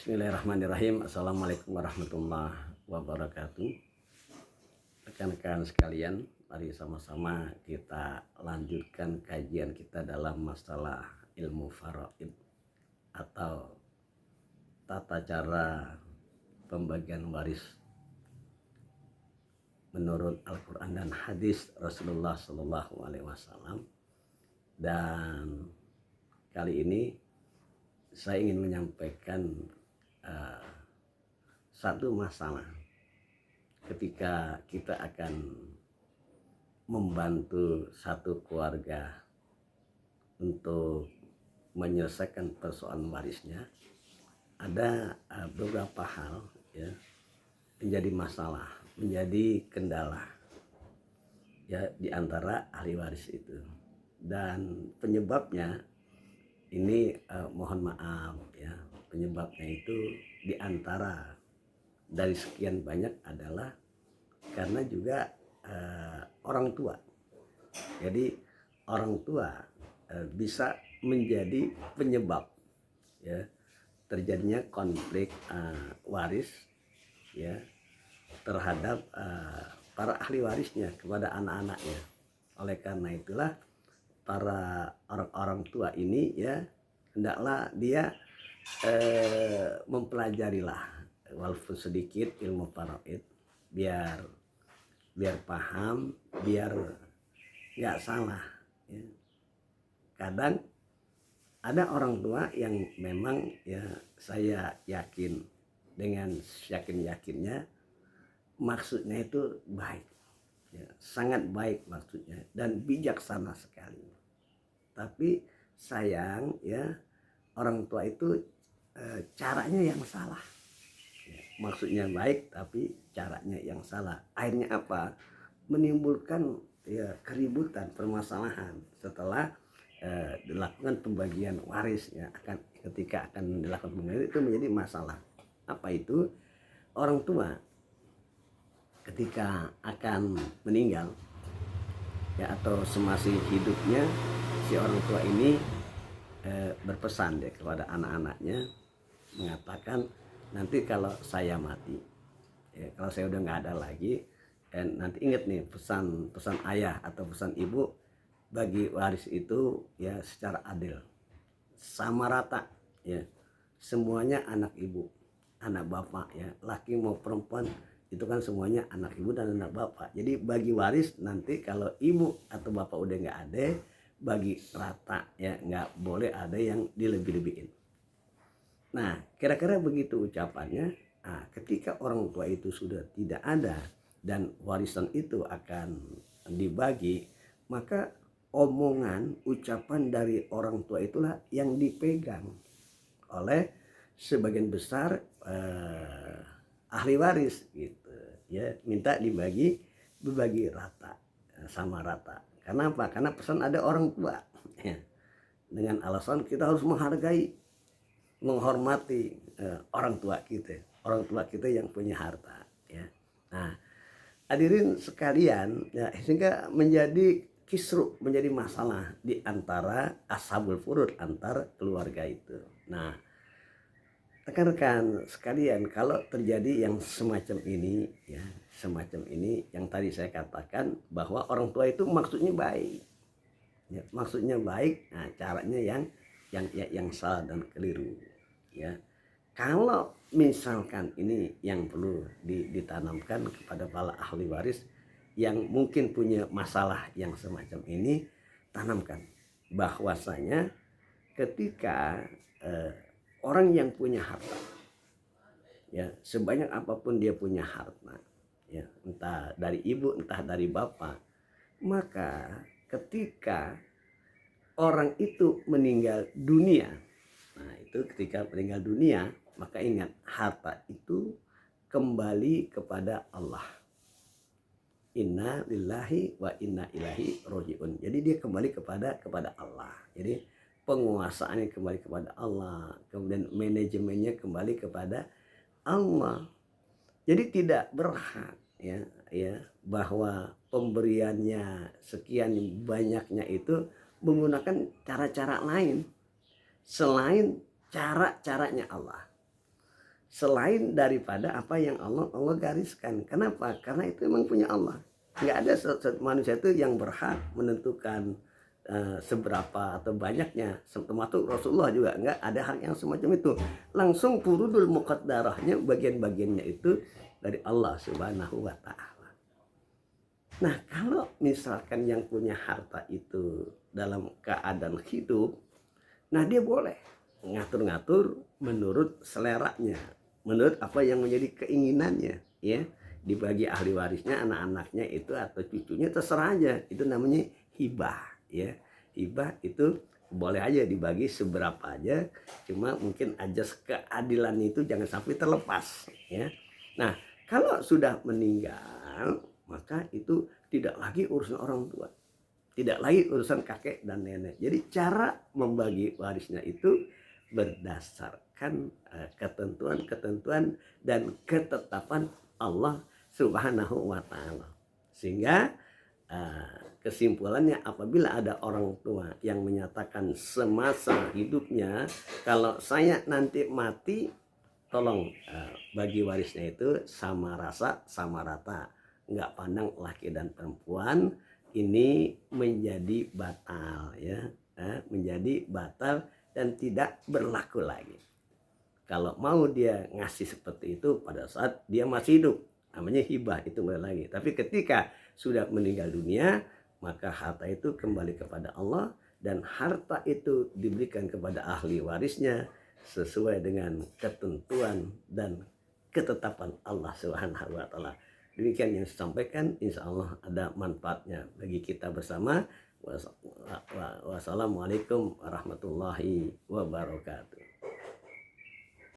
Bismillahirrahmanirrahim. Assalamualaikum warahmatullahi wabarakatuh. Rekan-rekan sekalian, mari sama-sama kita lanjutkan kajian kita dalam masalah ilmu faraid atau tata cara pembagian waris menurut Al-Quran dan hadis Rasulullah SAW. Dan kali ini saya ingin menyampaikan satu masalah ketika kita akan membantu satu keluarga untuk menyelesaikan persoalan warisnya. Ada beberapa hal ya menjadi masalah, menjadi kendala ya di antara ahli waris itu, dan penyebabnya ini mohon maaf ya, penyebabnya itu diantara dari sekian banyak adalah karena juga orang tua. Jadi orang tua bisa menjadi penyebab ya terjadinya konflik waris ya terhadap para ahli warisnya kepada anak-anaknya. Oleh karena itulah para orang tua ini ya hendaklah dia mempelajarilah walaupun sedikit ilmu faraid biar paham, biar nggak salah ya. Kadang ada orang tua yang memang ya saya yakin dengan yakinnya maksudnya itu baik ya, sangat baik maksudnya dan bijaksana sekali. Tapi sayang ya orang tua itu caranya yang salah ya, maksudnya baik tapi caranya yang salah. Akhirnya apa? Menimbulkan ya keributan, permasalahan setelah dilakukan pembagian waris ya. Ketika akan dilakukan pembagian itu menjadi masalah. Apa itu? Orang tua ketika akan meninggal ya atau semasih hidupnya, si orang tua ini berpesan ya kepada anak-anaknya, mengatakan nanti kalau saya mati ya, kalau saya udah nggak ada lagi, nanti ingat nih pesan ayah atau pesan ibu, bagi waris itu ya secara adil, sama rata ya, semuanya anak ibu, anak bapak ya, laki mau perempuan itu kan semuanya anak ibu dan anak bapak. Jadi bagi waris nanti kalau ibu atau bapak udah nggak ada, bagi rata ya, nggak boleh ada yang dilebih-lebihin. Nah kira-kira begitu ucapannya. Nah, ketika orang tua itu sudah tidak ada dan warisan itu akan dibagi, maka omongan ucapan dari orang tua itulah yang dipegang oleh sebagian besar ahli waris gitu ya, minta dibagi rata, sama rata. Karena apa? Karena pesan ada orang tua ya. Dengan alasan kita harus menghargai, menghormati orang tua kita yang punya harta ya. Nah hadirin sekalian ya, sehingga menjadi kisru, menjadi masalah di antara ashabul furud, antar keluarga itu. Nah rekan-rekan sekalian, kalau terjadi yang semacam ini ya, semacam ini yang tadi saya katakan bahwa orang tua itu maksudnya baik ya, maksudnya baik, nah caranya yang salah dan keliru ya. Kalau misalkan ini yang perlu ditanamkan kepada para ahli waris yang mungkin punya masalah yang semacam ini, tanamkan bahwasanya ketika orang yang punya harta ya, sebanyak apapun dia punya harta ya, entah dari ibu entah dari bapak, maka ketika orang itu meninggal dunia, nah itu ketika meninggal dunia, maka ingat harta itu kembali kepada Allah. Inna lillahi wa inna ilaihi rojiun. Jadi dia kembali kepada Allah. Jadi penguasaannya kembali kepada Allah, kemudian manajemennya kembali kepada Allah. Jadi tidak berhak ya bahwa pemberiannya sekian banyaknya itu menggunakan cara-cara lain selain cara-caranya Allah. selain daripada apa yang Allah gariskan. Kenapa? Karena itu memang punya Allah. Nggak ada manusia itu yang berhak menentukan seberapa atau banyaknya, termasuk Rasulullah juga nggak ada hal yang semacam itu. Langsung furudul muqaddarahnya, bagian-bagiannya itu dari Allah Subhanahu wa Ta'ala. Nah, kalau misalkan yang punya harta itu dalam keadaan hidup, nah dia boleh ngatur-ngatur menurut seleranya, menurut apa yang menjadi keinginannya, ya. Dibagi ahli warisnya, anak-anaknya itu atau cucunya, terserah aja. Itu namanya hibah, ya. Hibah itu boleh aja dibagi seberapa aja, cuma mungkin ajas keadilan itu jangan sampai terlepas, ya. Nah, kalau sudah meninggal, maka itu tidak lagi urusan orang tua, tidak lagi urusan kakek dan nenek. Jadi cara membagi warisnya itu berdasarkan ketentuan-ketentuan dan ketetapan Allah Subhanahu wa Ta'ala. Sehingga kesimpulannya, apabila ada orang tua yang menyatakan semasa hidupnya, kalau saya nanti mati, tolong bagi warisnya itu sama rasa, sama rata, nggak pandang laki dan perempuan. Ini menjadi batal, ya, menjadi batal dan tidak berlaku lagi. Kalau mau dia ngasih seperti itu pada saat dia masih hidup, namanya hibah, itu boleh lagi. Tapi ketika sudah meninggal dunia, maka harta itu kembali kepada Allah, dan harta itu diberikan kepada ahli warisnya sesuai dengan ketentuan dan ketetapan Allah Subhanahu wa Ta'ala. Demikian yang saya sampaikan, insya Allah ada manfaatnya bagi kita bersama. Wassalamualaikum warahmatullahi wabarakatuh.